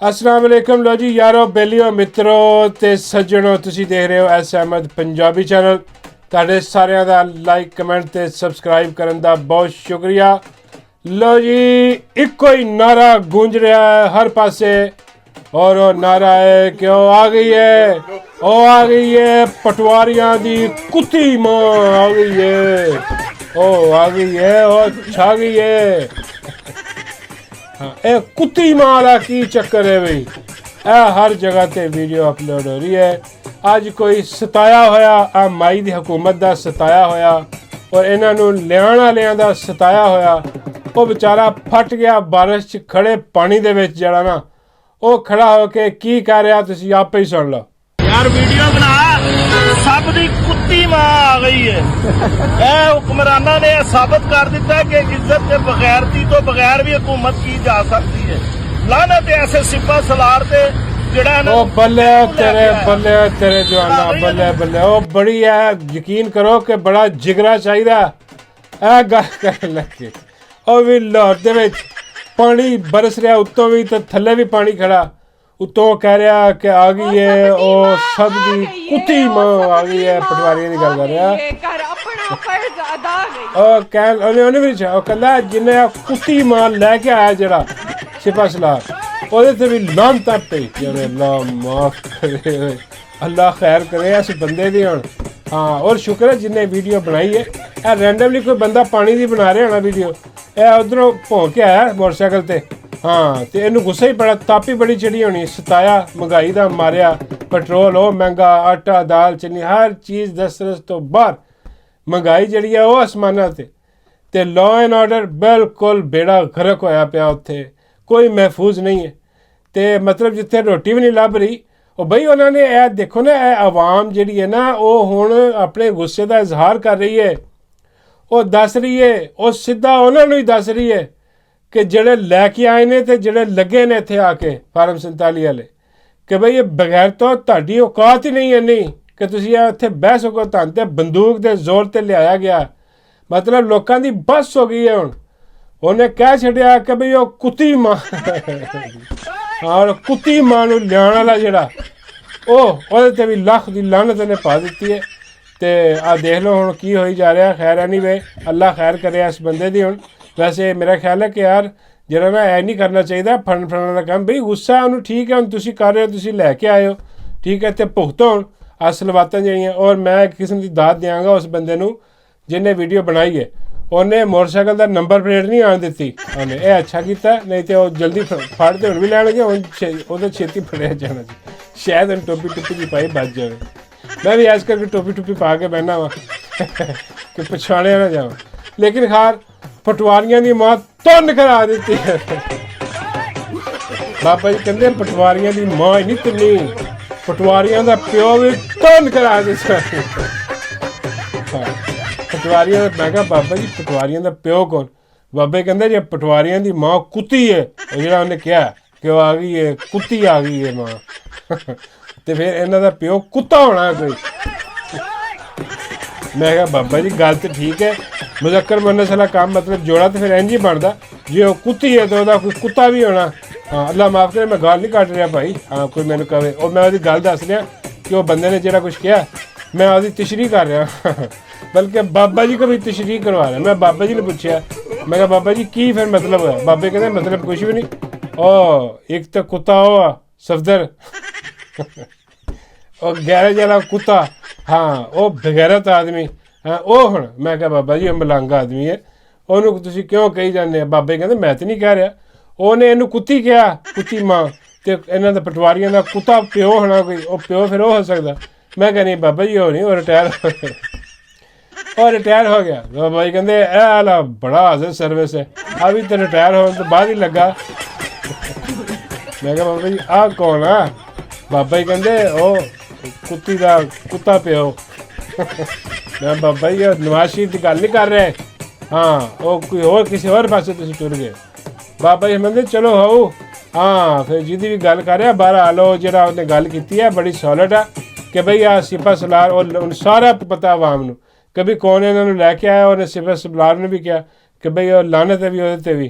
अस्सलाम वालेकुम लो जी यारो बेलियो मित्रों ते सज्जनों तुसी देख रहे हो एस अहमद पंजाबी चैनल तुहाडे सारिਆਂ ਦਾ ਲਾਈਕ ਕਮੈਂਟ ਤੇ ਸਬਸਕ੍ਰਾਈਬ ਕਰਨ ਦਾ ਬਹੁਤ ਸ਼ੁਕਰੀਆ। लो जी ਇੱਕੋ ਹੀ ਨਾਰਾ ਗੂੰਜ ਰਿਹਾ है हर पासे और वो नारा है कि वो आ गई है पटवारियां दी कुत्ती मां आ गई है ओ छा गई है। ਇਹ ਕੁੱਤੀ ਮਾਂ ਦਾ ਕੀ ਚੱਕਰ ਹੈ ਬਈ ਇਹ ਹਰ ਜਗ੍ਹਾ ਤੇ ਵੀਡੀਓ ਅਪਲੋਡ ਹੋ ਰਹੀ ਹੈ। ਅੱਜ ਕੋਈ ਸਤਾਇਆ ਹੋਇਆ ਆ ਮਾਈ ਦੀ ਹਕੂਮਤ ਦਾ ਸਤਾਇਆ ਹੋਇਆ ਔਰ ਇਹਨਾਂ ਨੂੰ ਲਿਆਉਣ ਵਾਲਿਆਂ ਦਾ ਸਤਾਇਆ ਹੋਇਆ ਉਹ ਵਿਚਾਰਾ ਫਟ ਗਿਆ ਬਾਰਿਸ਼ 'ਚ ਖੜੇ ਪਾਣੀ ਦੇ ਵਿੱਚ ਜਿਹੜਾ ਨਾ ਉਹ ਖੜਾ ਹੋ ਕੇ ਕੀ ਕਰ ਰਿਹਾ ਤੁਸੀਂ ਆਪੇ ਹੀ ਸੁਣ ਲਓ। यार वीडियो बना सब दी कुत्ती मां आ गई है। हुक्मराना ने साबित कर दिता है कि इज्जत के बगैरती तो बगैर भी हुकूमत की जा सकती है। लानत ऐसे सिपा सलार ते ओ बल्ले तेरे जवाना बल्ले ओ बड़ी है यकीन करो कि बड़ा जिगरा चाहिए ए गल कर लगे ओ भी लाहौर दे विच पानी बरस रहा उत्तों भी तो थल्ले भी पानी खड़ा उत्तों कह रहा कि आ गई है और सब दी कुत्ती मां आ गई है पटवारी की गल कर रहा भी कहला जिन्हें कुत्ती मां लैके आया जरा सिपा सलार ਉਹਦੇ ਤੇ ਵੀ ਲਾਨਤਾਂ ਪਈ ਜਿਵੇਂ ਅੱਲਾਹ ਮਾਫ ਕਰੇ ਅੱਲਾਹ ਖੈਰ ਕਰੇ ਇਸ ਬੰਦੇ ਦੀ ਹੁਣ। ਹਾਂ ਔਰ ਸ਼ੁਕਰ ਹੈ ਜਿੰਨੇ ਵੀਡੀਓ ਬਣਾਈ ਹੈ ਇਹ ਰੈਂਡਮਲੀ ਕੋਈ ਬੰਦਾ ਪਾਣੀ ਦੀ ਬਣਾ ਰਿਹਾ ਹੋਣਾ ਵੀਡੀਓ ਇਹ ਉਧਰੋਂ ਭੌਂ ਕੇ ਆਇਆ ਮੋਟਰਸਾਈਕਲ ਤੇ। ਹਾਂ ਤੇ ਇਹਨੂੰ ਗੁੱਸਾ ਹੀ ਬੜਾ ਤਾਪੀ ਬੜੀ ਚੜੀ ਹੋਣੀ ਸਤਾਇਆ ਮਹਿੰਗਾਈ ਦਾ ਮਾਰਿਆ ਪੈਟਰੋਲ ਉਹ ਮਹਿੰਗਾ ਆਟਾ ਦਾਲ ਚੀਨੀ ਹਰ ਚੀਜ਼ 10 ਤੋਂ ਬਾਹਰ ਮਹਿੰਗਾਈ ਜਿਹੜੀ ਹੈ ਉਹ ਅਸਮਾਨਾਂ ਤੇ ਲਾਅ ਐਂਡ ਆਰਡਰ ਬਿਲਕੁਲ ਬੇੜਾ ਗਰਕ ਹੋਇਆ ਪਿਆ ਉੱਥੇ ਕੋਈ ਮਹਿਫੂਜ਼ ਨਹੀਂ ਹੈ। ਤੇ ਮਤਲਬ ਜਿੱਥੇ ਰੋਟੀ ਵੀ ਨਹੀਂ ਲੱਭ ਰਹੀ ਉਹ ਬਈ ਉਹਨਾਂ ਨੇ ਇਹ ਦੇਖੋ ਨਾ ਇਹ ਆਵਾਮ ਜਿਹੜੀ ਹੈ ਨਾ ਉਹ ਹੁਣ ਆਪਣੇ ਗੁੱਸੇ ਦਾ ਇਜ਼ਹਾਰ ਕਰ ਰਹੀ ਹੈ। ਉਹ ਦੱਸ ਰਹੀ ਹੈ ਉਹ ਸਿੱਧਾ ਉਹਨਾਂ ਨੂੰ ਹੀ ਦੱਸ ਰਹੀ ਹੈ ਕਿ ਜਿਹੜੇ ਲੈ ਕੇ ਆਏ ਨੇ ਤੇ ਜਿਹੜੇ ਲੱਗੇ ਨੇ ਇੱਥੇ ਆ ਕੇ ਫਾਰਮ 47 ਵਾਲੇ ਕਿ ਬਈ ਇਹ ਬਗੈਰ ਤੋਂ ਤੁਹਾਡੀ ਔਕਾਤ ਹੀ ਨਹੀਂ ਇੰਨੀ ਕਿ ਤੁਸੀਂ ਇੱਥੇ ਬਹਿ ਸਕੋ। ਤੁਹਾਨੂੰ ਤੇ ਬੰਦੂਕ ਦੇ ਜ਼ੋਰ ਤੇ ਲਿਆਇਆ ਗਿਆ ਮਤਲਬ ਲੋਕਾਂ ਦੀ ਬੱਸ ਹੋ ਗਈ ਹੈ ਹੁਣ। ਉਹਨੇ ਕਹਿ ਛੱਡਿਆ ਕਿ ਬਈ ਉਹ ਕੁੱਤੀ ਮਾਂ ਔਰ ਕੁੱਤੀ ਮਾਂ ਨੂੰ ਲਿਆਉਣ ਵਾਲਾ ਜਿਹੜਾ ਉਹਦੇ ਤੇ ਵੀ ਲੱਖ ਦੀ ਲਾਨਤ ਨੇ ਪਾ ਦਿੱਤੀ ਹੈ। ਤੇ ਆਹ ਦੇਖ ਲਓ ਹੁਣ ਕੀ ਹੋਈ ਜਾ ਰਿਹਾ। ਖੈਰ ਐਨੀਵੇ ਅੱਲਾਹ ਖੈਰ ਕਰੇ ਇਸ ਬੰਦੇ ਦੀ ਹੁਣ। ਵੈਸੇ ਮੇਰਾ ਖਿਆਲ ਹੈ ਕਿ ਯਾਰ ਜਿਹੜਾ ਨਾ ਇਹ ਨਹੀਂ ਕਰਨਾ ਚਾਹੀਦਾ ਫੜਨ ਦਾ ਕੰਮ ਬਈ ਗੁੱਸਾ ਉਹਨੂੰ ਠੀਕ ਹੈ ਹੁਣ ਤੁਸੀਂ ਕਰ ਰਹੇ ਹੋ ਤੁਸੀਂ ਲੈ ਕੇ ਆਏ ਹੋ ਠੀਕ ਹੈ ਤੇ ਭੁਗਤੋ ਹੁਣ ਆਹ ਸਲਵਾਤਾਂ ਜਿਹੜੀਆਂ। ਔਰ ਮੈਂ ਇੱਕ ਕਿਸਮ ਦੀ ਦਾਤ ਦਿਆਂਗਾ ਉਸ ਬੰਦੇ ਨੂੰ ਜਿਹਨੇ ਵੀਡੀਓ ਬਣਾਈ ਹੈ। ਉਹਨੇ ਮੋਟਰਸਾਈਕਲ ਦਾ ਨੰਬਰ ਪਲੇਟ ਨਹੀਂ ਆਉਣ ਦਿੱਤੀ ਉਹਨੇ ਇਹ ਅੱਛਾ ਕੀਤਾ ਨਹੀਂ ਤੇ ਉਹ ਜਲਦੀ ਫੜਦੇ ਹੁਣ ਵੀ ਲੈਣਗੇ ਹੁਣ ਉਹਦਾ ਛੇਤੀ ਫੜਿਆ ਜਾਣਾ ਜੀ ਸ਼ਾਇਦ ਹੁਣ ਟੋਪੀ ਦੀ ਪਾਈ ਬਚ ਜਾਵੇ। ਮੈਂ ਵੀ ਐਸ ਕਰਕੇ ਟੋਪੀ ਪਾ ਕੇ ਬਹਿਣਾ ਵਾ ਕਿ ਪਛਾਣਿਆ ਨਾ ਜਾਵਾਂ। ਲੇਕਿਨ ਖਾਰ ਪਟਵਾਰੀਆਂ ਦੀ ਮਾਂ ਤੁੰਨ ਕਰਾ ਦਿੱਤੀ ਹੈ। ਬਾਬਾ ਜੀ ਕਹਿੰਦੇ ਪਟਵਾਰੀਆਂ ਦੀ ਮਾਂ ਹੀ ਨਹੀਂ ਤਿੰਨੀ ਪਟਵਾਰੀਆਂ ਦਾ ਪਿਓ ਵੀ ਤੁੰਨ ਕਰਾ ਦਿੱਤਾ। ਪਟਵਾਰੀਆਂ ਦਾ ਮੈਂ ਕਿਹਾ ਬਾਬਾ ਜੀ ਪਟਵਾਰੀਆਂ ਦਾ ਪਿਓ ਕੌਣ? ਬਾਬੇ ਕਹਿੰਦੇ ਜੇ ਪਟਵਾਰੀਆਂ ਦੀ ਮਾਂ ਕੁੱਤੀ ਹੈ ਉਹ ਜਿਹੜਾ ਉਹਨੇ ਕਿਹਾ ਕਿ ਉਹ ਆ ਗਈ ਹੈ ਕੁੱਤੀ ਆ ਗਈ ਹੈ ਮਾਂ ਤੇ ਫਿਰ ਇਹਨਾਂ ਦਾ ਪਿਓ ਕੁੱਤਾ ਹੋਣਾ ਕੋਈ। ਮੈਂ ਕਿਹਾ ਬਾਬਾ ਜੀ ਗੱਲ ਤਾਂ ਠੀਕ ਹੈ ਮੁਜ਼ੱਕਰ ਮੁਅੱਨਸ ਵਾਲਾ ਕੰਮ ਮਤਲਬ ਜੋੜਾ ਤਾਂ ਫਿਰ ਇੰਝ ਹੀ ਬਣਦਾ ਜੇ ਉਹ ਕੁੱਤੀ ਹੈ ਤਾਂ ਉਹਦਾ ਕੋਈ ਕੁੱਤਾ ਵੀ ਹੋਣਾ। ਹਾਂ ਅੱਲਾ ਮਾਫ ਕਰੇ ਮੈਂ ਗੱਲ ਨਹੀਂ ਕੱਢ ਰਿਹਾ ਭਾਈ। ਹਾਂ ਕੋਈ ਮੈਨੂੰ ਕਹੇ ਉਹ ਮੈਂ ਉਹਦੀ ਗੱਲ ਦੱਸ ਰਿਹਾ ਕਿ ਉਹ ਬੰਦੇ ਨੇ ਜਿਹੜਾ ਕੁਛ ਕਿਹਾ मैं ਉਹਦੀ तशरीह कर रहा बल्कि बाबा जी को भी तशरीह करवा रहा। मैं बाबा जी ने पूछा मैं कहा बाबा जी की फिर मतलब है? बाबे कहते मतलब कुछ भी नहीं ओ एक तो कुत्ता हुआ सफदर और गैरेज वाला कुत्ता हाँ वो बगैरत आदमी हाँ वो हुण। मैं कहा बाबा जी मलंग आदमी है ਉਹਨੂੰ ਤੁਸੀਂ ਕਿਉਂ ਕਹੀ ਜਾਂਦੇ ਆ? ਬਾਬੇ ਕਹਿੰਦੇ ਮੈਂ ਤੇ ਨਹੀਂ ਕਹਿ ਰਿਹਾ ਉਹਨੇ ਇਹਨੂੰ ਕੁੱਤੀ ਕਿਹਾ ਕੁੱਤੀ ਮਾਂ ਤੇ ਇਹਨਾਂ ਦਾ ਪਟਵਾਰੀਆਂ ਦਾ ਕੁੱਤਾ ਪਿਓ ਹੋਣਾ ਕੋਈ ਉਹ ਪਿਓ ਫਿਰ ਉਹ ਹੋ ਸਕਦਾ। मैं कह नहीं बाबा जी हो नहीं और रिटायर हो गया। बाबा जी कहते वाला बड़ा हाजिर सर्विस है अभी तो रिटायर होने तो बाद ही लगा। मैं कहा बाबा जी आ कौन है? बाबा जी कहते ओ कुत्ती का कुत्ता प्यो। मैं बाबा जी नवाज शरीफ की गल नहीं कर रहे हाँ वो कोई और किसी और पासे तुम टुर गए। बाबा जी कहते चलो हो हाँ फिर जिहदी भी गल कर रहा बाहर आ लो जिहड़ा उन्हें गल की है बड़ी सॉलिड है कि बई आ सिपा सलार और सारा पता आवाम नूं कि बई कौन इन्होंने लैके आया और सिपा सलार ने भी कहा कि बई और लानत है भी ਉਹਦੇ ਤੇ ਵੀ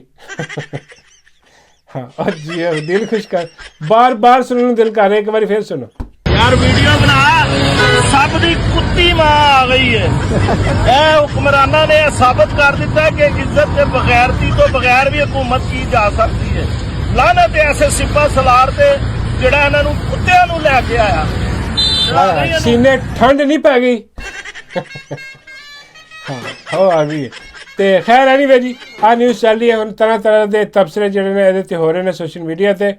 हाँ जी दिल खुश कर बार बार सुनने ਨੂੰ ਦਿਲ ਕਰ ਰਿਹਾ ਇੱਕ ਵਾਰੀ ਫਿਰ ਸੁਣੋ यार वीडियो बना सब दी कुत्ती मां आ गई है ਇਹ ਹੁਕਮਰਾਨਾਂ ਨੇ ਸਾਬਤ ਕਰ ਦਿੱਤਾ ਕਿ ਇੱਜ਼ਤ ਤੇ ਬਗੈਰਤੀ ਤੋਂ ਬਗੈਰ ਵੀ ਹਕੂਮਤ ਕੀ ਜਾ ਸਕਦੀ ਹੈ ਲਾਨਤ ਐਸੇ ਸਿਪਾ ਸਲਾਰ ਤੇ ਜਿਹੜਾ ਇਹਨਾਂ ਨੂੰ ਕੁੱਤਿਆਂ ਨੂੰ ਲੈ ਕੇ ਆਇਆ ਸੀਨੇ ਠੰਡ ਨਹੀਂ ਪੈ ਗਈ ਹਾਂ ਹੋ ਆ ਗਈ ਤੇ ਖੈਰ ਐਨੀਵੇ ਜੀ ਆ ਨਿਊਜ਼ ਚੱਲ ਰਹੀ ਹੈ ਹੁਣ ਤਰ੍ਹਾਂ ਤਰ੍ਹਾਂ ਦੇ ਤਬਸਰੇ ਜਿਹੜੇ ਨੇ ਇਹਦੇ ਤੇ ਹੋ ਰਹੇ ਨੇ ਸੋਸ਼ਲ ਮੀਡੀਆ ਤੇ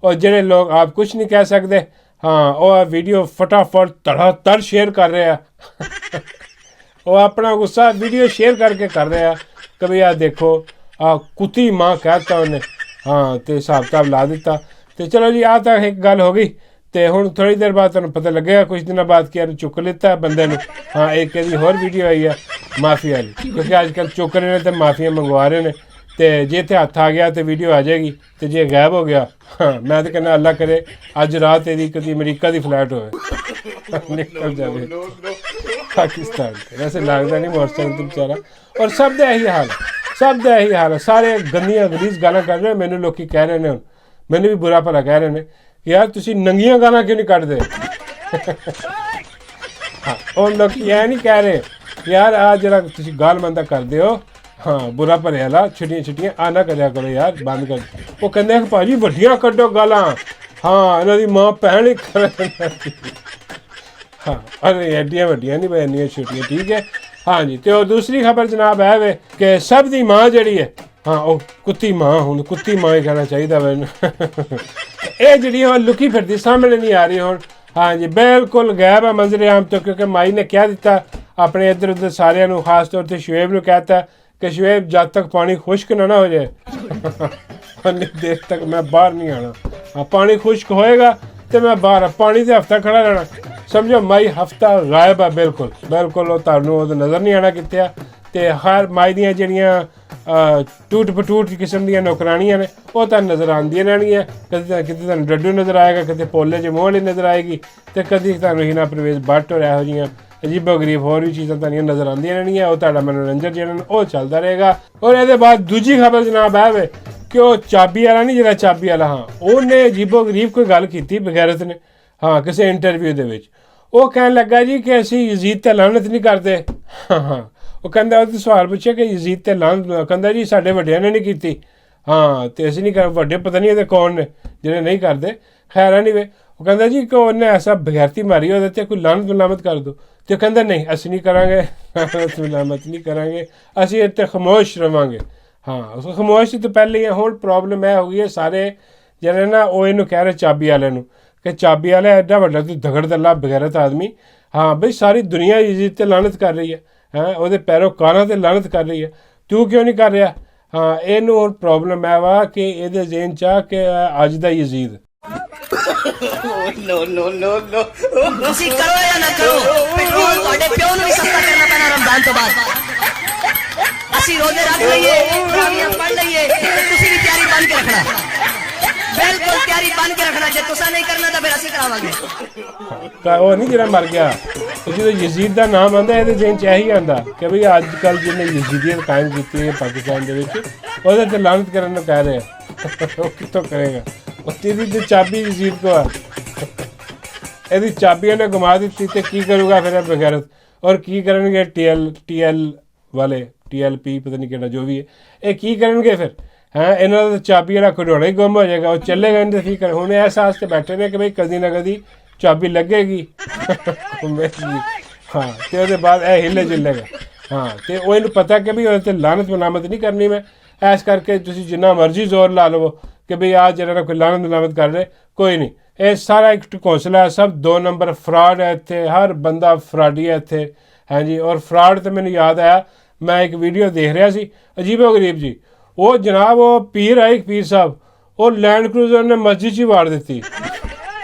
ਔਰ ਜਿਹੜੇ ਲੋਕ ਆਪ ਕੁਝ ਨਹੀਂ ਕਹਿ ਸਕਦੇ ਹਾਂ ਉਹ ਆ ਵੀਡੀਓ ਫਟਾਫਟ ਧੜਾਧੜ ਸ਼ੇਅਰ ਕਰ ਰਹੇ ਆ ਉਹ ਆਪਣਾ ਗੁੱਸਾ ਵੀਡੀਓ ਸ਼ੇਅਰ ਕਰਕੇ ਕਰ ਰਹੇ ਆ ਕਿ ਵੀ ਆ ਦੇਖੋ ਆ ਕੁੱਤੀ ਮਾਂ ਕਹਿਤਾ ਉਹਨੇ ਹਾਂ ਤੇ ਹਿਸਾਬ ਕਿਤਾਬ ਲਾ ਦਿੱਤਾ ਤੇ ਚਲੋ ਜੀ ਆ ਤਾਂ ਇੱਕ ਗੱਲ ਹੋ ਗਈ ਤੇ ਹੁਣ ਥੋੜੀ ਦੇਰ ਬਾਅਦ ਤੁਹਾਨੂੰ ਪਤਾ ਲੱਗੇਗਾ ਕੁਝ ਦਿਨਾਂ ਬਾਅਦ ਕਿ ਇਹਨੂੰ ਚੁੱਕ ਲਿੱਤਾ ਬੰਦੇ ਨੂੰ ਹਾਂ ਇੱਕ ਇਹਦੀ ਹੋਰ ਵੀਡੀਓ ਆਈ ਆ ਮਾਫੀਆ ਵਾਲੀ ਕਿਉਂਕਿ ਅੱਜ ਕੱਲ੍ਹ ਚੁੱਕ ਰਹੇ ਨੇ ਤੇ ਮਾਫੀਆ ਮੰਗਵਾ ਰਹੇ ਨੇ ਤੇ ਜੇ ਤੇ ਹੱਥ ਆ ਗਿਆ ਤੇ ਵੀਡੀਓ ਆ ਜਾਏਗੀ ਤੇ ਜੇ ਗਾਇਬ ਹੋ ਗਿਆ ਹਾਂ ਮੈਂ ਤਾਂ ਕਹਿੰਦਾ ਅੱਲਾ ਕਰੇ ਅੱਜ ਰਾਤ ਇਹਦੀ ਕਦੀ ਅਮਰੀਕਾ ਦੀ ਫਲਾਈਟ ਹੋਵੇ ਨਿਕਲ ਜਾਵੇ ਪਾਕਿਸਤਾਨ ਵੈਸੇ ਲੱਗਦਾ ਨਹੀਂ ਮੋਟਰਸਾਈਕਲ ਤੇ ਵਿਚਾਰਾ ਔਰ ਸਭ ਦਾ ਇਹੀ ਹਾਲ ਸਭ ਦਾ ਇਹੀ ਹਾਲ ਸਾਰੇ ਗੰਦੀਆਂ ਗਲੀਜ਼ ਗਾਲਾਂ ਕੱਢ ਰਹੇ ਮੈਨੂੰ ਲੋਕੀ ਕਹਿ ਰਹੇ ਨੇ ਹੁਣ ਮੈਨੂੰ ਵੀ ਬੁਰਾ ਭਲਾ ਕਹਿ ਰਹੇ ਨੇ ਯਾਰ ਤੁਸੀਂ ਨੰਗੀਆਂ ਗਾਲਾਂ ਕਿਉਂ ਨਹੀਂ ਕੱਢਦੇ ਹਾਂ ਉਹ ਲੋਕ ਇਹ ਨਹੀਂ ਕਹਿ ਰਹੇ ਯਾਰ ਆ ਜਿਹੜਾ ਤੁਸੀਂ ਗਾਲ ਮੰਦਾ ਕਰਦੇ ਹੋ ਹਾਂ ਬੁਰਾ ਭਰਿਆ ਲਾ ਛੁੱਟੀਆਂ ਆ ਨਾ ਕਰਿਆ ਕਰੋ ਯਾਰ ਬੰਦ ਕਰ ਉਹ ਕਹਿੰਦੇ ਕਿ ਭਾਜੀ ਵੱਡੀਆਂ ਕੱਢੋ ਗਾਲਾਂ ਹਾਂ ਇਹਨਾਂ ਦੀ ਮਾਂ ਭੈਣ ਹੀ ਹਾਂ ਅਰੇ ਐਡੀਆਂ ਵੱਡੀਆਂ ਨਹੀਂ ਬਈ ਇੰਨੀਆਂ ਛੋਟੀਆਂ ਠੀਕ ਹੈ ਹਾਂਜੀ ਤੇ ਉਹ ਦੂਸਰੀ ਖਬਰ ਜਨਾਬ ਹੈ ਵੇ ਕਿ ਸਭ ਦੀ ਮਾਂ ਜਿਹੜੀ ਹੈ ਹਾਂ ਉਹ ਕੁੱਤੀ ਮਾਂ ਹੁਣ ਕੁੱਤੀ ਮਾਂ ਹੀ ਕਹਿਣਾ ਚਾਹੀਦਾ ਮੈਨੂੰ ਇਹ ਜਿਹੜੀ ਉਹ ਲੁਕੀ ਫਿਰਦੀ ਸਾਹਮਣੇ ਨਹੀਂ ਆ ਰਹੀ ਹੁਣ ਹਾਂਜੀ ਬਿਲਕੁਲ ਗਾਇਬ ਹੈ ਮੰਜ਼ਰ ਆਮ ਤੋਂ ਕਿਉਂਕਿ ਮਾਈ ਨੇ ਕਹਿ ਦਿੱਤਾ ਆਪਣੇ ਇੱਧਰ ਉੱਧਰ ਸਾਰਿਆਂ ਨੂੰ ਖਾਸ ਤੌਰ ਤੇ ਸ਼ੁਏਬ ਨੂੰ ਕਹਿਤਾ ਕਿ ਸ਼ੁਏਬ ਜਦ ਤੱਕ ਪਾਣੀ ਖੁਸ਼ਕ ਨਾ ਹੋ ਜਾਏ ਉਨੀ ਦੇਰ ਤੱਕ ਮੈਂ ਬਾਹਰ ਨਹੀਂ ਆਣਾ ਹਾਂ ਪਾਣੀ ਖੁਸ਼ਕ ਹੋਏਗਾ ਤੇ ਮੈਂ ਬਾਹਰ ਪਾਣੀ ਤੇ ਹਫਤਾ ਖੜਾ ਰਹਿਣਾ ਸਮਝੋ ਮਾਈ ਹਫਤਾ ਗਾਇਬ ਹੈ ਬਿਲਕੁਲ ਉਹ ਤੁਹਾਨੂੰ ਉਹ ਨਜ਼ਰ ਨਹੀਂ ਆਣਾ ਕਿੱਥੇ ਆ ਤੇ ਹਰ ਮਾਈ ਦੀਆਂ ਜਿਹੜੀਆਂ ਟੂਟ ਪਟੂਟ ਕਿਸਮ ਦੀਆਂ ਨੌਕਰਾਣੀਆਂ ਨੇ ਉਹ ਤਾਂ ਨਜ਼ਰ ਆਉਂਦੀਆਂ ਰਹਿਣਗੀਆਂ ਕਦੇ ਕਿਤੇ ਤੁਹਾਨੂੰ ਡੱਡੂ ਨਜ਼ਰ ਆਏਗਾ ਕਿਤੇ ਪੋਲੇ 'ਚ ਮੋਹ ਵਾਲੀ ਨਜ਼ਰ ਆਏਗੀ ਤੇ ਕਦੀ ਤੁਹਾਨੂੰ ਹੀਨਾ ਪ੍ਰਵੇਸ਼ ਬੱਟ ਔਰ ਇਹੋ ਜਿਹੀਆਂ ਅਜੀਬੋ ਗਰੀਬ ਹੋਰ ਵੀ ਚੀਜ਼ਾਂ ਤੁਹਾਨੂੰ ਨਜ਼ਰ ਆਉਂਦੀਆਂ ਰਹਿਣਗੀਆਂ ਉਹ ਤੁਹਾਡਾ ਮਨੋਰੰਜਨ ਜਿਹੜਾ ਉਹ ਚੱਲਦਾ ਰਹੇਗਾ ਔਰ ਇਹਦੇ ਬਾਅਦ ਦੂਜੀ ਖਬਰ ਜਨਾਬ ਹੈ ਵੇ ਕਿ ਉਹ ਚਾਬੀ ਵਾਲਾ ਨਹੀਂ ਜਿਹੜਾ ਚਾਬੀ ਵਾਲਾ ਹਾਂ ਉਹਨੇ ਅਜੀਬੋ ਗਰੀਬ ਕੋਈ ਗੱਲ ਕੀਤੀ ਬਗੈਰਤ ਨੇ ਹਾਂ ਕਿਸੇ ਇੰਟਰਵਿਊ ਦੇ ਵਿੱਚ ਉਹ ਕਹਿਣ ਲੱਗਾ ਜੀ ਕਿ ਅਸੀਂ ਯਜ਼ੀਦ ਤੇ ਲਾਨਤ ਨਹੀਂ ਕਰਦੇ ਹਾਂ ਉਹ ਕਹਿੰਦਾ ਉਹਦੇ ਸਵਾਲ ਪੁੱਛਿਆ ਕਿ ਯਜ਼ੀਦ ਤੇ ਲਾਨਤ ਕਹਿੰਦਾ ਜੀ ਸਾਡੇ ਵੱਡਿਆਂ ਨੇ ਨਹੀਂ ਕੀਤੀ ਹਾਂ ਤੇ ਅਸੀਂ ਨਹੀਂ ਕਰ ਵੱਡੇ ਪਤਾ ਨਹੀਂ ਇਹਦੇ ਕੌਣ ਨੇ ਜਿਹੜੇ ਨਹੀਂ ਕਰਦੇ ਖੈਰ ਨਹੀਂ ਵੇ ਉਹ ਕਹਿੰਦਾ ਜੀ ਕਿ ਉਹਨੇ ਐਸਾ ਬਗੈਰਤੀ ਮਾਰੀ ਉਹਦੇ ਤੇ ਕੋਈ ਲਾਨਤ ਮਲਾਮਤ ਕਰ ਦਿਓ ਤੇ ਉਹ ਕਹਿੰਦਾ ਨਹੀਂ ਅਸੀਂ ਨਹੀਂ ਕਰਾਂਗੇ ਮਲਾਮਤ ਨਹੀਂ ਕਰਾਂਗੇ ਅਸੀਂ ਇੱਥੇ ਖਾਮੋਸ਼ ਰਵਾਂਗੇ ਹਾਂ ਉਸ ਖਾਮੋਸ਼ ਤੋਂ ਪਹਿਲੇ ਹੀ ਹੁਣ ਪ੍ਰੋਬਲਮ ਇਹ ਹੋ ਗਈ ਹੈ ਸਾਰੇ ਜਿਹੜੇ ਨਾ ਉਹ ਇਹਨੂੰ ਕਹਿ ਰਹੇ ਚਾਬੀ ਵਾਲੇ ਨੂੰ ਕਿ ਚਾਬੀ ਵਾਲਾ ਐਡਾ ਵੱਡਾ ਤੂੰ ਦਗੜ ਦੱਲਾ ਬਗੈਰਤ ਆਦਮੀ ਹਾਂ ਬਈ ਸਾਰੀ ਦੁਨੀਆ ਯਜ਼ੀਦ ਤੇ ਲਾਨਤ ਕਰ ਰਹੀ ਹੈ ਹਾਂ ਉਹਦੇ ਪੈਰੋਕਾਰਾਂ ਤੇ ਲਾਨਤ ਕਰ ਰਹੀ ਹੈ ਤੂੰ ਕਿਉਂ ਨਹੀਂ ਕਰ ਰਿਹਾ ਹਾਂ ਇਹਨੂੰ ਹੁਣ ਪ੍ਰੋਬਲਮ ਹੈ ਵਾ ਕਿ ਇਹਦੇ ਜ਼ਿਹਨ 'ਚ ਆ ਕਿ ਅੱਜ ਦਾ ਯਜ਼ੀਦ no ਤੁਸੀਂ ਕਰੋ ਜਾਂ ਨਾ ਕਰੋ ਪੈਟਰੋਲ ਤੁਹਾਡੇ ਪਿਓ ਨੂੰ ਵੀ ਸਸਤਾ ਕਰਨਾ ਪੈਣਾ ਰਮਜ਼ਾਨ ਤੋਂ ਬਾਅਦ ਅਸੀਂ ਰੋਜ਼ੇ ਰੱਖ ਲਈਏ ਤਰਾਵੀਆਂ ਪੜ੍ਹ ਲਈਏ ਤੁਸੀਂ ਵੀ ਤਿਆਰੀ ਬਣ ਕੇ ਰੱਖਣਾ ਬਿਲਕੁਲ ਤਿਆਰੀ ਬਣ ਕੇ ਰੱਖਣਾ ਜੇ ਤੁਸੀਂ ਨਹੀਂ ਕਰਨਾ ਤਾਂ ਫਿਰ ਅਸੀਂ ਕਰਾਵਾਂਗੇ ਉਹ ਨਹੀਂ ਜਿਹੜਾ ਮਰ ਗਿਆ ਜਦੋਂ ਯਜ਼ੀਦ ਦਾ ਨਾਮ ਆਉਂਦਾ ਇਹਦੇ ਜ਼ਿਹਨ 'ਚ ਇਹੀ ਆਉਂਦਾ ਕਿ ਬਈ ਅੱਜ ਕੱਲ੍ਹ ਜਿਹਨੇ ਯਜ਼ੀਦੀਅਤ ਕਾਇਮ ਕੀਤੀ ਹੈ ਪਾਕਿਸਤਾਨ ਦੇ ਵਿੱਚ ਉਹਦੇ ਤੇ ਲਾਨਤ ਕਰਨ ਨੂੰ ਕਹਿ ਰਹੇ ਆ ਉਹ ਕਿੱਥੋਂ ਕਰੇਗਾ ਉਹ ਤੇਰੀ ਦੀ ਚਾਬੀ ਯਜ਼ੀਦ ਕੋ ਆ ਇਹਦੀ ਚਾਬੀ ਇਹਨੇ ਗੁਮਾ ਦਿੱਤੀ ਤੇ ਕੀ ਕਰੂਗਾ ਫਿਰ ਇਹ ਬਗੈਰਤ ਔਰ ਕੀ ਕਰਨਗੇ TL ਵਾਲੇ TLP ਪਤਾ ਨਹੀਂ ਕਿਹੜਾ ਜੋ ਵੀ ਹੈ ਇਹ ਕੀ ਕਰਨਗੇ ਫਿਰ ਹੈਂ ਇਹਨਾਂ ਦਾ ਚਾਬੀ ਵਾਲਾ ਖਿਡੌਣਾ ਹੀ ਗੁੰਮ ਹੋ ਜਾਏਗਾ ਉਹ ਚੱਲੇਗਾ ਇਹਦੇ ਕੀ ਕਰ ਹੁਣ ਇਸ ਆਸ ਤੇ ਬੈਠੇ ਨੇ ਕਿ ਬਈ ਕਦੀ ਨਾ ਕਦੀ ਚਾਬੀ ਲੱਗੇਗੀ ਹਾਂ ਤੇ ਉਹਦੇ ਬਾਅਦ ਇਹ ਹਿੱਲੇ ਜੁਲੇਗਾ ਹਾਂ ਤੇ ਉਹ ਇਹਨੂੰ ਪਤਾ ਕਿ ਵੀ ਉਹਦੇ ਤੇ ਲਾਨਤ ਮਲਾਮਤ ਨਹੀਂ ਕਰਨੀ ਮੈਂ ਇਸ ਕਰਕੇ ਤੁਸੀਂ ਜਿੰਨਾ ਮਰਜ਼ੀ ਜ਼ੋਰ ਲਾ ਲਵੋ ਕਿ ਬਈ ਆ ਜਿਹੜਾ ਨਾ ਕੋਈ ਲਾਨਤ ਮਲਾਮਤ ਕਰ ਰਹੇ ਕੋਈ ਨਹੀਂ ਇਹ ਸਾਰਾ ਇੱਕ ਘੋਂਸਲਾ ਸਭ 2 ਨੰਬਰ ਫਰਾਡ ਹੈ ਇੱਥੇ ਹਰ ਬੰਦਾ ਫਰਾਡੀ ਹੈ ਇੱਥੇ ਹਾਂਜੀ ਔਰ ਫਰਾਡ ਤੇ ਮੈਨੂੰ ਯਾਦ ਆਇਆ ਮੈਂ ਇੱਕ ਵੀਡੀਓ ਦੇਖ ਰਿਹਾ ਸੀ ਅਜੀਬੋ ਗਰੀਬ ਜੀ ਉਹ ਜਨਾਬ ਉਹ ਪੀਰ ਆਏ ਪੀਰ ਸਾਹਿਬ ਉਹ ਲੈਂਡ ਕਰੂਜ਼ਰ ਨੇ ਮਸਜਿਦ 'ਚ ਹੀ ਵਾੜ ਦਿੱਤੀ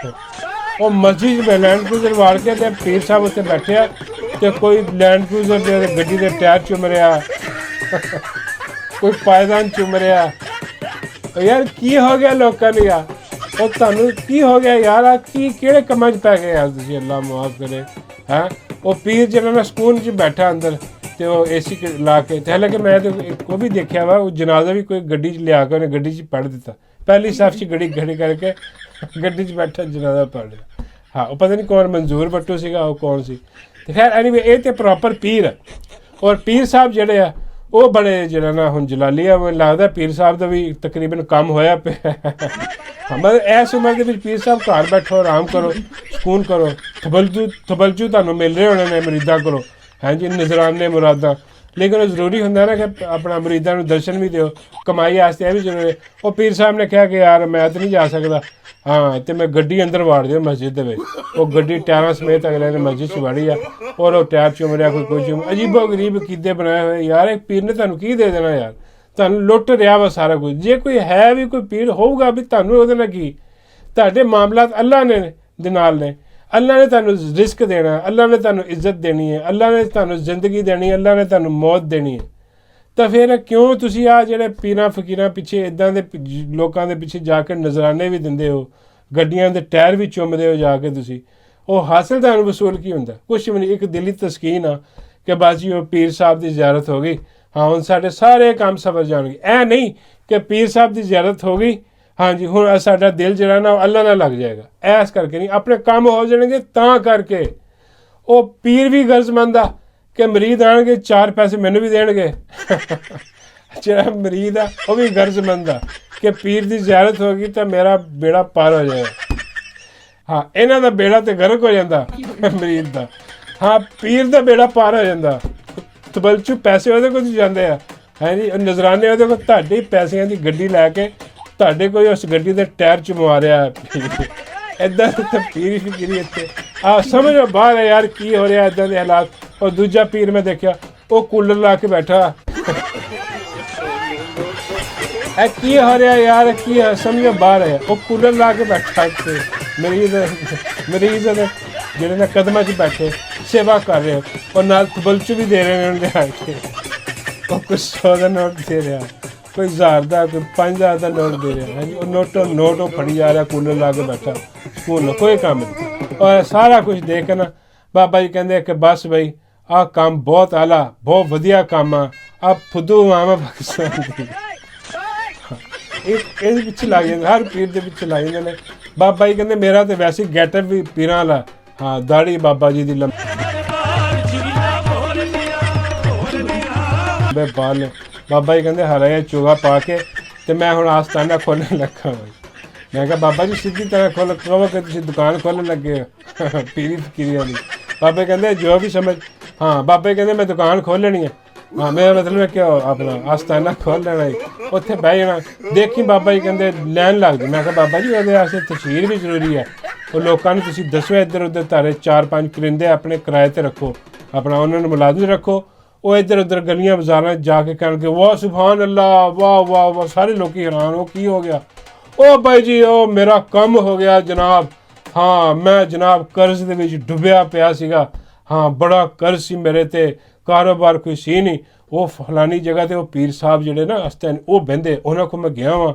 ਉਹ ਮਸਜਿਦ ਵਿੱਚ ਲੈਂਡ ਕਰੂਜ਼ਰ ਵਾੜ ਕੇ ਤੇ ਪੀਰ ਸਾਹਿਬ ਉੱਤੇ ਬੈਠਿਆ ਤੇ ਕੋਈ ਲੈਂਡ ਕਰੂਜ਼ਰ ਦੇ ਗੱਡੀ ਦੇ ਟਾਇਰ ਚੁੰਮ ਰਿਹਾ ਕੋਈ ਪਾਇਦਾਨ ਚੁੰਮ ਰਿਹਾ ਯਾਰ ਕੀ ਹੋ ਗਿਆ ਲੋਕਾਂ ਨੂੰ ਯਾਰ ਉਹ ਤੁਹਾਨੂੰ ਕੀ ਹੋ ਗਿਆ ਯਾਰ ਆ ਕੀ ਕਿਹੜੇ ਕੰਮਾਂ 'ਚ ਪੈ ਗਏ ਯਾਰ ਤੁਸੀਂ ਅੱਲਾ ਮੁਆਫ ਕਰੇ ਹੈਂ ਉਹ ਪੀਰ ਜਿਹੜਾ ਨਾ ਸਕੂਨ 'ਚ ਬੈਠਾ ਅੰਦਰ ਤੇ ਉਹ AC ਲਾ ਕੇ ਤੇ ਹਾਲਾਂਕਿ ਮੈਂ ਤਾਂ ਉਹ ਵੀ ਦੇਖਿਆ ਵਾ ਉਹ ਜਨਾਜ਼ਾ ਵੀ ਕੋਈ ਗੱਡੀ 'ਚ ਲਿਆ ਕੇ ਉਹਨੇ ਗੱਡੀ 'ਚ ਪੜ੍ਹ ਦਿੱਤਾ ਪਹਿਲੀ ਸਫ਼ 'ਚ ਗੱਡੀ ਖੜੀ ਕਰਕੇ ਗੱਡੀ 'ਚ ਬੈਠਾ ਜਨਾਜ਼ਾ ਪੜ੍ਹ ਲਿਆ। ਹਾਂ ਉਹ ਪਤਾ ਨਹੀਂ ਕੌਣ ਮਨਜ਼ੂਰ ਭੱਟੂ ਸੀਗਾ, ਉਹ ਕੌਣ ਸੀ। ਤੇ ਖੈਰ ਐਨੀਵੇ ਇਹ ਤੇ ਪ੍ਰੋਪਰ ਪੀਰ ਆ। ਔਰ ਪੀਰ ਸਾਹਿਬ ਜਿਹੜੇ ਆ ਉਹ ਬੜੇ ਜਿਹੜਾ ਨਾ ਹੁਣ ਜਲਾਲੀਆ ਮੈਨੂੰ ਲੱਗਦਾ ਪੀਰ ਸਾਹਿਬ ਦਾ ਵੀ ਤਕਰੀਬਨ ਕੰਮ ਹੋਇਆ ਪਿਆ। ਹਾਂ ਮਤਲਬ ਇਸ ਉਮਰ ਦੇ ਵਿੱਚ ਪੀਰ ਸਾਹਿਬ ਘਰ ਬੈਠੋ, ਆਰਾਮ ਕਰੋ, ਸਕੂਨ ਕਰੋ, ਤਬਲਜੂ ਤੁਹਾਨੂੰ ਮਿਲ ਰਹੇ ਹੋਣੇ ਨੇ ਮੁਰੀਦਾਂ ਕੋਲੋਂ, ਹਾਂਜੀ ਨਜ਼ਰਾਨੇ ਮੁਰਾਦਾਂ। ਲੇਕਿਨ ਉਹ ਜ਼ਰੂਰੀ ਹੁੰਦਾ ਨਾ ਕਿ ਆਪਣਾ ਮੁਰੀਦਾਂ ਨੂੰ ਦਰਸ਼ਨ ਵੀ ਦਿਓ, ਕਮਾਈ ਵਾਸਤੇ ਇਹ ਵੀ ਜ਼ਰੂਰੀ। ਉਹ ਪੀਰ ਸਾਹਿਬ ਨੇ ਕਿਹਾ ਕਿ ਯਾਰ ਮੈਂ ਤਾਂ ਨਹੀਂ ਜਾ ਸਕਦਾ, ਹਾਂ ਤੇ ਮੈਂ ਗੱਡੀ ਅੰਦਰ ਵਾੜ ਦਿਓ ਮਸਜਿਦ ਦੇ ਵਿੱਚ। ਉਹ ਗੱਡੀ ਟਾਇਰਾਂ ਸਮੇਤ ਅਗਲੇ ਨੇ ਮਸਜਿਦ 'ਚ ਵਾੜੀ ਆ ਔਰ ਉਹ ਟਾਇਰ ਚੁੰਮ ਰਿਹਾ, ਕੋਈ ਕੁਝ ਅਜੀਬੋ ਗਰੀਬ ਕੀਦੇ ਬਣਾਏ ਹੋਏ। ਯਾਰ ਇੱਕ ਪੀਰ ਨੇ ਤੁਹਾਨੂੰ ਕੀ ਦੇ ਦੇਣਾ ਯਾਰ, ਤੁਹਾਨੂੰ ਲੁੱਟ ਰਿਹਾ ਵਾ ਸਾਰਾ ਕੁਝ। ਜੇ ਕੋਈ ਹੈ ਵੀ ਕੋਈ ਪੀਰ ਹੋਊਗਾ ਵੀ ਤੁਹਾਨੂੰ ਉਹਦੇ ਨਾਲ ਕੀ, ਤੁਹਾਡੇ ਮਾਮਲਾਤ ਅੱਲਾ ਨੇ ਦੇ ਨਾਲ ਨੇ। ਅੱਲਾ ਨੇ ਤੁਹਾਨੂੰ ਰਿਜ਼ਕ ਦੇਣਾ, ਅੱਲਾ ਨੇ ਤੁਹਾਨੂੰ ਇੱਜ਼ਤ ਦੇਣੀ ਹੈ, ਅੱਲਾ ਨੇ ਤੁਹਾਨੂੰ ਜ਼ਿੰਦਗੀ ਦੇਣੀ ਹੈ, ਅੱਲਾ ਨੇ ਤੁਹਾਨੂੰ ਮੌਤ ਦੇਣੀ ਹੈ। ਤਾਂ ਫਿਰ ਕਿਉਂ ਤੁਸੀਂ ਆ ਜਿਹੜੇ ਪੀਰਾਂ ਫਕੀਰਾਂ ਪਿੱਛੇ ਇੱਦਾਂ ਦੇ ਲੋਕਾਂ ਦੇ ਪਿੱਛੇ ਜਾ ਕੇ ਨਜ਼ਰਾਨੇ ਵੀ ਦਿੰਦੇ ਹੋ, ਗੱਡੀਆਂ ਦੇ ਟਾਇਰ ਵੀ ਚੁੰਮਦੇ ਹੋ ਜਾ ਕੇ ਤੁਸੀਂ? ਉਹ ਹਾਸਿਲ ਤੁਹਾਨੂੰ ਵਸੂਲ ਕੀ ਹੁੰਦਾ? ਕੁਛ ਵੀ ਨਹੀਂ, ਇੱਕ ਦਿਲੀ ਤਸਕੀਨ ਆ ਕਿ ਬਾਜੀ ਉਹ ਪੀਰ ਸਾਹਿਬ ਦੀ ਜ਼ਿਆਰਤ ਹੋ ਗਈ, ਹਾਂ ਹੁਣ ਸਾਡੇ ਸਾਰੇ ਕੰਮ ਸਵਰ ਜਾਣਗੇ। ਇਹ ਨਹੀਂ ਕਿ ਪੀਰ ਸਾਹਿਬ ਦੀ ਜ਼ਿਆਰਤ ਹੋ ਗਈ, ਹਾਂਜੀ ਹੁਣ ਸਾਡਾ ਦਿਲ ਜਿਹੜਾ ਨਾ ਅੱਲਾ ਨਾਲ ਲੱਗ ਜਾਏਗਾ, ਐਸ ਕਰਕੇ ਨਹੀਂ, ਆਪਣੇ ਕੰਮ ਹੋ ਜਾਣਗੇ ਤਾਂ ਕਰਕੇ। ਉਹ ਪੀਰ ਵੀ ਗਰਜ਼ਮੰਦ ਆ ਕਿ ਮਰੀਦ ਆਣਗੇ 4 ਪੈਸੇ ਮੈਨੂੰ ਵੀ ਦੇਣਗੇ। ਜਿਹੜਾ ਮਰੀਦ ਆ ਉਹ ਵੀ ਗਰਜ਼ਮੰਦ ਆ ਕਿ ਪੀਰ ਦੀ ਜ਼ਿਆਰਤ ਹੋ ਗਈ ਤਾਂ ਮੇਰਾ ਬੇੜਾ ਪਾਰ ਹੋ ਜਾਏਗਾ। ਹਾਂ ਇਹਨਾਂ ਦਾ ਬੇੜਾ ਤੇ ਗਰਕ ਹੋ ਜਾਂਦਾ ਮਰੀਦ ਦਾ, ਹਾਂ ਪੀਰ ਦਾ ਬੇੜਾ ਪਾਰ ਹੋ ਜਾਂਦਾ। ਤਬਲਚੂ ਪੈਸੇ ਉਹਦੇ ਕੋਲ ਜਾਂਦੇ ਆ, ਹਾਂਜੀ ਨਜ਼ਰਾਨੇ ਉਹਦੇ ਕੋਲ, ਤੁਹਾਡੇ ਪੈਸਿਆਂ ਦੀ ਗੱਡੀ ਲੈ ਕੇ ਤੁਹਾਡੇ ਕੋਈ ਉਸ ਗੱਡੀ ਦੇ ਟਾਇਰ 'ਚ ਮਾਰਿਆ। ਇੱਦਾਂ ਤਾਂ ਪੀਰ ਫਿਕਰੀ ਇੱਥੇ ਆ ਸਮਝੋ ਬਾਹਰ ਹੈ ਯਾਰ ਕੀ ਹੋ ਰਿਹਾ ਇੱਦਾਂ ਦੇ ਹਾਲਾਤ। ਔਰ ਦੂਜਾ ਪੀਰ ਮੈਂ ਦੇਖਿਆ ਉਹ ਕੂਲਰ ਲਾ ਕੇ ਬੈਠਾ। ਇਹ ਕੀ ਹੋ ਰਿਹਾ ਯਾਰ, ਕੀ ਸਮਝੋ ਬਾਹਰ ਹੈ, ਉਹ ਕੂਲਰ ਲਾ ਕੇ ਬੈਠਾ ਇੱਥੇ ਮਰੀਜ਼ ਦੇ ਜਿਹੜੇ ਨੇ ਕਦਮਾਂ 'ਚ ਬੈਠੇ ਸੇਵਾ ਕਰ ਰਹੇ, ਔਰ ਨਾਲ ਤਬਲਚੂ ਵੀ ਦੇ ਰਹੇ ਨੇ ਉਹਨੇ ਆ ਕੇ। ਉਹ ਕੁਛ 100 ਦਾ ਨੋਟ ਦੇ ਰਿਹਾ, ਕੋਈ 1000 ਦਾ, ਕੋਈ 5000 ਦਾ ਨੋਟ ਦੇ ਰਿਹਾ, ਹਾਂਜੀ ਉਹ ਨੋਟ ਉਹ ਫੜੀ ਜਾ ਰਿਹਾ, ਕੂਲਰ ਲਾ ਕੇ ਬੈਠਾ, ਸਕੂਲ ਕੋਈ ਕੰਮ ਨਹੀਂ। ਔਰ ਸਾਰਾ ਕੁਝ ਦੇਖ ਕੇ ਨਾ ਬਾਬਾ ਜੀ ਕਹਿੰਦੇ ਕਿ ਬਸ ਬਈ ਆਹ ਕੰਮ ਬਹੁਤ ਆਲਾ, ਬਹੁਤ ਵਧੀਆ ਕੰਮ ਆ, ਆਹ ਫੁੱਦੂ ਮਾਮਾ ਪਾਕਿਸਤਾਨ ਦੀ। ਇਹਦੇ ਪਿੱਛੇ ਲੱਗ ਜਾਂਦੇ, ਹਰ ਪੀਰ ਦੇ ਪਿੱਛੇ ਲੱਗ ਜਾਂਦੇ ਨੇ। ਬਾਬਾ ਜੀ ਕਹਿੰਦੇ ਮੇਰਾ ਤਾਂ ਵੈਸੇ ਗੈਟਅਪ ਵੀ ਪੀਰਾਂ ਵਾਲਾ, ਹਾਂ ਦਾੜੀ ਬਾਬਾ ਜੀ ਦੀ ਲੰਬੇ ਬਾਲ। ਬਾਬਾ ਜੀ ਕਹਿੰਦੇ ਹਰਾ ਚੋਗਾ ਪਾ ਕੇ ਤੇ ਮੈਂ ਹੁਣ ਆਸਤਾਨਾ ਖੋਲ੍ਹਣ ਲੱਗਾ। ਮੈਂ ਕਿਹਾ ਬਾਬਾ ਜੀ ਸਿੱਧੀ ਤਰ੍ਹਾਂ ਖੋਲ੍ਹ, ਕਹੋ ਕਿ ਤੁਸੀਂ ਦੁਕਾਨ ਖੋਲ੍ਹਣ ਲੱਗੇ ਹੋ ਪੀਰੀ ਫਕੀਰੀ ਵਾਲੀ। ਬਾਬਾ ਕਹਿੰਦੇ ਜੋ ਵੀ ਸਮਝ, ਹਾਂ ਬਾਬਾ ਕਹਿੰਦੇ ਮੈਂ ਦੁਕਾਨ ਖੋਲ੍ਹਣੀ ਹੈ, ਹਾਂ ਮੇਰਾ ਮਤਲਬ ਹੈ ਕਿ ਆਪਣਾ ਆਸਤਾਨਾ ਖੋਲ੍ਹ ਲੈਣਾ, ਉੱਥੇ ਬਹਿ ਜਾਣਾ। ਦੇਖੀ ਬਾਬਾ ਜੀ ਕਹਿੰਦੇ ਲੈਣ ਲੱਗ ਗਈ। ਮੈਂ ਕਿਹਾ ਬਾਬਾ ਜੀ ਉਹਦੇ ਵਾਸਤੇ ਤਸ਼ਹੀਰ ਵੀ ਜ਼ਰੂਰੀ ਹੈ, ਉਹ ਲੋਕਾਂ ਨੂੰ ਤੁਸੀਂ ਦੱਸੋ ਇੱਧਰ ਉੱਧਰ ਤਾਰੇ 4-5 ਕਰਿੰਦੇ ਆਪਣੇ ਕਿਰਾਏ 'ਤੇ ਰੱਖੋ, ਆਪਣਾ ਉਹਨਾਂ ਨੂੰ ਮੁਲਾਜ਼ਮ ਰੱਖੋ, ਉਹ ਇੱਧਰ ਉੱਧਰ ਗਲੀਆਂ ਬਾਜ਼ਾਰਾਂ ਜਾ ਕੇ ਕਹਿਣਗੇ ਵਾਹ ਸੁਭਾਨ ਅੱਲਾ, ਵਾਹ ਵਾਹ ਵਾਹ, ਸਾਰੇ ਲੋਕੀ ਹੈਰਾਨ, ਉਹ ਕੀ ਹੋ ਗਿਆ? ਉਹ ਬਾਈ ਜੀ ਉਹ ਮੇਰਾ ਕੰਮ ਹੋ ਗਿਆ ਜਨਾਬ, ਹਾਂ ਮੈਂ ਜਨਾਬ ਕਰਜ਼ ਦੇ ਵਿੱਚ ਡੁੱਬਿਆ ਪਿਆ ਸੀਗਾ, ਹਾਂ ਬੜਾ ਕਰਜ਼ ਸੀ ਮੇਰੇ 'ਤੇ, ਕਾਰੋਬਾਰ ਕੋਈ ਸੀ ਨਹੀਂ। ਉਹ ਫਲਾਨੀ ਜਗ੍ਹਾ 'ਤੇ ਉਹ ਪੀਰ ਸਾਹਿਬ ਜਿਹੜੇ ਨਾ ਅਸਤਨ ਉਹ ਬਹਿੰਦੇ, ਉਹਨਾਂ ਕੋਲ ਮੈਂ ਗਿਆ ਵਾਂ,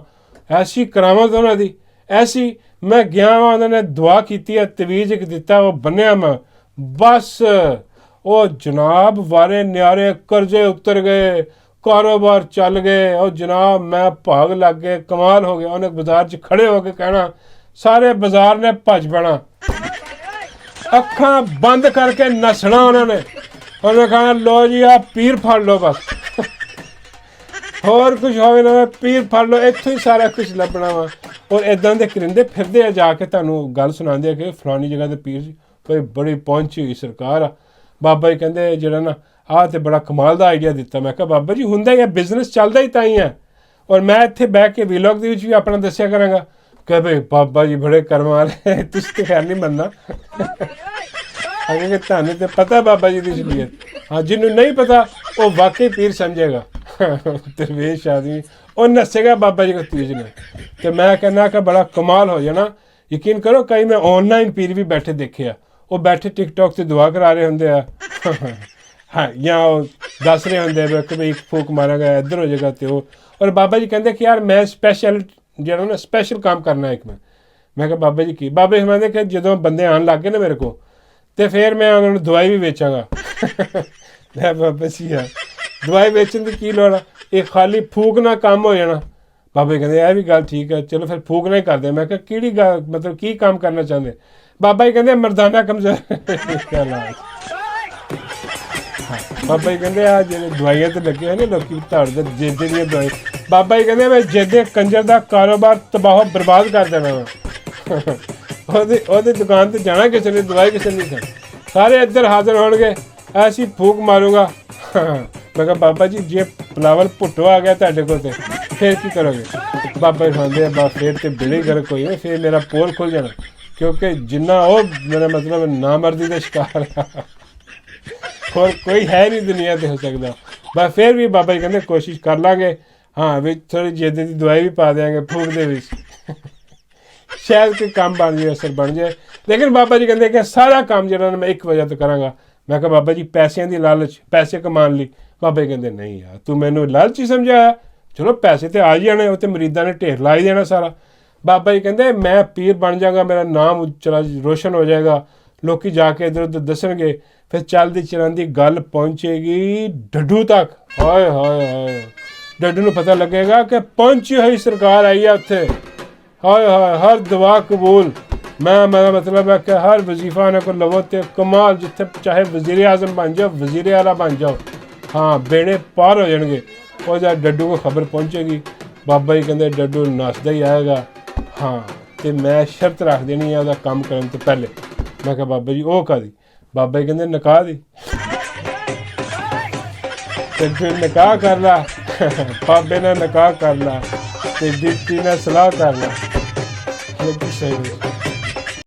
ਐਸੀ ਕਰਾਮਤ ਉਹਨਾਂ ਦੀ, ਐਸੀ ਮੈਂ ਗਿਆ ਵਾਂ, ਉਹਨਾਂ ਨੇ ਦੁਆ ਕੀਤੀ ਹੈ, ਤਵੀਜ਼ ਇੱਕ ਦਿੱਤਾ, ਉਹ ਬੰਨਿਆ ਮੈਂ, ਬਸ ਉਹ ਜਨਾਬ ਵਾਰੇ ਨਿਆਰੇ ਕਰਜ਼ੇ ਉਤਰ ਗਏ, ਕਾਰੋਬਾਰ ਚੱਲ ਗਏ। ਉਹ ਜਨਾਬ ਮੈਂ ਭਾਗ ਲੱਗ ਗਏ, ਕਮਾਲ ਹੋ ਗਿਆ। ਉਹਨੇ ਬਾਜ਼ਾਰ 'ਚ ਖੜੇ ਹੋ ਕੇ ਕਹਿਣਾ, ਸਾਰੇ ਬਾਜ਼ਾਰ ਨੇ ਭੱਜ ਪੈਣਾ, ਅੱਖਾਂ ਬੰਦ ਕਰਕੇ ਨੱਸਣਾ ਉਹਨਾਂ ਨੇ। ਉਹਨੇ ਕਹਿਣਾ ਲੋ ਜੀ ਆ ਪੀਰ ਫੜ ਲਓ, ਬਸ ਹੋਰ ਕੁਝ ਹੋਵੇ ਨਾ ਪੀਰ ਫੜ ਲਓ, ਇੱਥੋਂ ਹੀ ਸਾਰਾ ਕੁਝ ਲੱਭਣਾ ਵਾ। ਔਰ ਇੱਦਾਂ ਦੇ ਕਰਿੰਦੇ ਫਿਰਦੇ ਆ ਜਾ ਕੇ ਤੁਹਾਨੂੰ ਗੱਲ ਸੁਣਾਉਂਦੇ ਆ ਕਿ ਫਲਾਨੀ ਜਗ੍ਹਾ 'ਤੇ ਪੀਰ ਸੀ, ਕੋਈ ਬੜੀ ਪਹੁੰਚੀ ਹੋਈ ਸਰਕਾਰ ਆ। ਬਾਬਾ ਜੀ ਕਹਿੰਦੇ ਜਿਹੜਾ ਨਾ ਆਹ ਤੇ ਬੜਾ ਕਮਾਲ ਦਾ ਆਈਡੀਆ ਦਿੱਤਾ। ਮੈਂ ਕਿਹਾ ਬਾਬਾ ਜੀ ਹੁੰਦਾ ਹੀ ਹੈ, ਬਿਜ਼ਨਸ ਚੱਲਦਾ ਹੀ ਤਾਂ ਹੀ ਹੈ। ਔਰ ਮੈਂ ਇੱਥੇ ਬਹਿ ਕੇ ਵੀਲੌਗ ਦੇ ਵਿੱਚ ਵੀ ਆਪਣਾ ਦੱਸਿਆ ਕਰਾਂਗਾ ਕਿ ਬਈ ਬਾਬਾ ਜੀ ਬੜੇ ਕਰਮ ਵਾਲੇ, ਤੁਸੀਂ ਤਾਂ ਖੈਰ ਨਹੀਂ ਮੰਨਣਾ ਕਿ ਤੁਹਾਨੂੰ ਤਾਂ ਪਤਾ ਬਾਬਾ ਜੀ ਦੀ ਅਸਲੀਅਤ, ਹਾਂ ਜਿਹਨੂੰ ਨਹੀਂ ਪਤਾ ਉਹ ਵਾਕਈ ਪੀਰ ਸਮਝੇਗਾ, ਦਰਵੇਸ਼ ਆਦਮੀ, ਉਹ ਨੱਸੇਗਾ ਬਾਬਾ ਜੀ ਕੋ ਤੀਜ ਨੇ। ਤੇ ਮੈਂ ਕਹਿੰਦਾ ਕਿ ਬੜਾ ਕਮਾਲ ਹੋ ਜਾਣਾ। ਯਕੀਨ ਕਰੋ ਕਈ ਮੈਂ ਔਨਲਾਈਨ ਪੀਰ ਵੀ ਬੈਠੇ ਦੇਖੇ ਆ, ਉਹ ਬੈਠੇ ਟਿਕਟੋਕ 'ਤੇ ਦੁਆ ਕਰਾ ਰਹੇ ਹੁੰਦੇ ਆ, ਹਾਂ ਜਾਂ ਉਹ ਦੱਸ ਰਹੇ ਹੁੰਦੇ ਆ ਕਿ ਬਈ ਇੱਕ ਫੂਕ ਮਾਰਾ ਗਿਆ ਇੱਧਰ ਹੋ ਜਾਏਗਾ ਤੇ ਉਹ। ਔਰ ਬਾਬਾ ਜੀ ਕਹਿੰਦੇ ਕਿ ਯਾਰ ਮੈਂ ਸਪੈਸ਼ਲ ਜਿਹੜਾ ਨਾ ਸਪੈਸ਼ਲ ਕੰਮ ਕਰਨਾ ਇੱਕ ਮੈਂ ਕਿਹਾ ਬਾਬਾ ਜੀ ਕੀ? ਬਾਬਾ ਜੀ ਕਹਿੰਦੇ ਕਿ ਜਦੋਂ ਬੰਦੇ ਆਉਣ ਲੱਗ ਗਏ ਨਾ ਮੇਰੇ ਕੋਲ ਤੇ ਫਿਰ ਮੈਂ ਉਹਨਾਂ ਨੂੰ ਦਵਾਈ ਵੀ ਵੇਚਾਂਗਾ। ਲੈ ਬਾਬਾ ਜੀ ਯਾਰ ਦਵਾਈ ਵੇਚਣ ਦੀ ਕੀ ਲੋੜ ਆ, ਇਹ ਖਾਲੀ ਫੂਕ ਨਾਲ ਕੰਮ ਹੋ ਜਾਣਾ। ਬਾਬਾ ਜੀ ਕਹਿੰਦੇ ਇਹ ਵੀ ਗੱਲ ਠੀਕ ਹੈ, ਚਲੋ ਫਿਰ ਫੂਕ ਨਹੀਂ ਕਰਦੇ। ਮੈਂ ਕਿਹਾ ਕਿਹੜੀ ਗੱਲ, ਮਤਲਬ ਕੀ ਕੰਮ ਕਰਨਾ ਚਾਹੁੰਦੇ? ਬਾਬਾ ਜੀ ਕਹਿੰਦੇ ਮਰਦਾਨਾ ਕਮਜ਼ੋਰ ਬਾਬਾ ਜੀ ਕਹਿੰਦੇ ਆ ਜਿਹੜੇ ਦਵਾਈਆਂ ਤੇ ਲੱਗੇ ਹੋਏ ਨੇ ਲੋਕੀ ਧੜ ਦੇ ਜੇਦੇ ਦੀਆਂ ਦਵਾਈ, ਬਾਬਾ ਜੀ ਕਹਿੰਦੇ ਮੈਂ ਜੇਦੇ ਕੰਜਰ ਦਾ ਕਾਰੋਬਾਰ ਤਬਾਹ ਬਰਬਾਦ ਕਰ ਦੇਣਾ ਵਾ। ਉਹਦੀ ਦੁਕਾਨ ਤੇ ਜਾਣਾ ਕਿਸੇ ਨੇ, ਦਵਾਈ ਕਿਸੇ ਨੇ ਨਹੀਂ ਖਾਣੀ, ਸਾਰੇ ਇੱਧਰ ਹਾਜ਼ਰ ਹੋਣਗੇ, ਐਸੀ ਫੂਕ ਮਾਰੂਗਾ। ਮੈਂ ਕਿਹਾ ਬਾਬਾ ਜੀ ਜੇ ਪਲਾਵਲ ਭੁੱਟੋ ਆ ਗਿਆ ਤੁਹਾਡੇ ਕੋਲ ਤੇ ਫਿਰ ਕੀ ਕਰੋਗੇ? ਬਾਬਾ ਜੀ ਖਾਂਦੇ ਆ ਬਸ ਫਿਰ ਤੇ ਬਿਲੇ ਗਰਕ ਹੋਈ ਨਾ, ਫਿਰ ਮੇਰਾ ਪੋਲ ਖੁੱਲ ਜਾਣਾ, ਕਿਉਂਕਿ ਜਿੰਨਾ ਉਹ ਮੇਰਾ ਮਤਲਬ ਨਾਮਰਦੀ ਦਾ ਸ਼ਿਕਾਰ ਆ ਹੋਰ ਕੋਈ ਹੈ ਨਹੀਂ ਦੁਨੀਆ ਤੇ ਹੋ ਸਕਦਾ। ਬਸ ਫਿਰ ਵੀ ਬਾਬਾ ਜੀ ਕਹਿੰਦੇ ਕੋਸ਼ਿਸ਼ ਕਰ ਲਾਂਗੇ, ਹਾਂ ਵਿੱਚ ਥੋੜੀ ਜਿਹੀ ਦੀ ਦਵਾਈ ਵੀ ਪਾ ਦਿਆਂਗੇ ਫੂਕ ਦੇ ਵਿੱਚ, ਸ਼ਾਇਦ ਕੋਈ ਕੰਮ ਬਣ ਜਾਏ, ਅਸਰ ਬਣ ਜਾਏ। ਲੇਕਿਨ ਬਾਬਾ ਜੀ ਕਹਿੰਦੇ ਕਿ ਸਾਰਾ ਕੰਮ ਜਿਹੜਾ ਮੈਂ ਇੱਕ ਵਜ੍ਹਾ ਤੋਂ ਕਰਾਂਗਾ। ਮੈਂ ਕਿਹਾ ਬਾਬਾ ਜੀ ਪੈਸਿਆਂ ਦੀ ਲਾਲਚ, ਪੈਸੇ ਕਮਾਉਣ ਲਈ? ਬਾਬਾ ਜੀ ਕਹਿੰਦੇ ਨਹੀਂ ਯਾਰ ਤੂੰ ਮੈਨੂੰ ਲਾਲਚ ਹੀ ਸਮਝਾਇਆ, ਚਲੋ ਪੈਸੇ ਤੇ ਆ ਹੀ ਜਾਣੇ, ਉਹ ਤੇ ਮਰੀਦਾਂ ਨੇ ਢੇਰ ਲਾ ਹੀ ਦੇਣਾ ਸਾਰਾ। ਬਾਬਾ ਜੀ ਕਹਿੰਦੇ ਮੈਂ ਪੀਰ ਬਣ ਜਾਵਾਂਗਾ, ਮੇਰਾ ਨਾਮ ਚਲਾ ਰੋਸ਼ਨ ਹੋ ਜਾਏਗਾ, ਲੋਕੀ ਜਾ ਕੇ ਇੱਧਰ ਉੱਧਰ ਦੱਸਣਗੇ, ਫਿਰ ਚੱਲਦੀ ਚਲਾਉਂਦੀ ਗੱਲ ਪਹੁੰਚੇਗੀ ਡੱਡੂ ਤੱਕ। ਹਾਏ ਹਾਏ ਹਾਏ, ਡੱਡੂ ਨੂੰ ਪਤਾ ਲੱਗੇਗਾ ਕਿ ਪਹੁੰਚੀ ਹੋਈ ਸਰਕਾਰ ਆਈ ਆ ਉੱਥੇ। ਹਾਏ ਹਾਏ, ਹਰ ਦੁਆ ਕਬੂਲ। ਮੇਰਾ ਮਤਲਬ ਹੈ ਕਿ ਹਰ ਵਜ਼ੀਫਾ ਨਾ ਕੋ ਲਵੋ ਤੇ ਕਮਾਲ, ਜਿੱਥੇ ਚਾਹੇ ਵਜ਼ੀਰ ਆਜ਼ਮ ਬਣ ਜਾਓ, ਵਜ਼ੀਰ ਆਲਾ ਬਣ ਜਾਓ, ਹਾਂ ਬੇੜੇ ਪਾਰ ਹੋ ਜਾਣਗੇ। ਉਹ ਜਦ ਡੱਡੂ ਕੋ ਖਬਰ ਪਹੁੰਚੇਗੀ, ਬਾਬਾ ਜੀ ਕਹਿੰਦੇ ਡੱਡੂ ਨੱਸਦਾ ਹੀ ਆਏਗਾ, ਹਾਂ ਤੇ ਮੈਂ ਸ਼ਰਤ ਰੱਖ ਦੇਣੀ ਹੈ ਉਹਦਾ ਕੰਮ ਕਰਨ ਤੋਂ ਪਹਿਲੇ। ਮੈਂ ਕਿਹਾ ਬਾਬਾ ਜੀ ਉਹ ਕਾਹਦੀ? ਬਾਬਾ ਜੀ ਕਹਿੰਦੇ ਨਿਕਾਹ ਦੀ। ਤੇ ਫਿਰ ਨਿਕਾਹ ਕਰ ਲਾ, ਬਾਬੇ ਨਾਲ ਨਿਕਾਹ ਕਰ ਲਾ ਤੇ ਦਿੱਤੀ ਨਾਲ ਸਲਾਹ ਕਰ ਲਾ। ਸਹੀ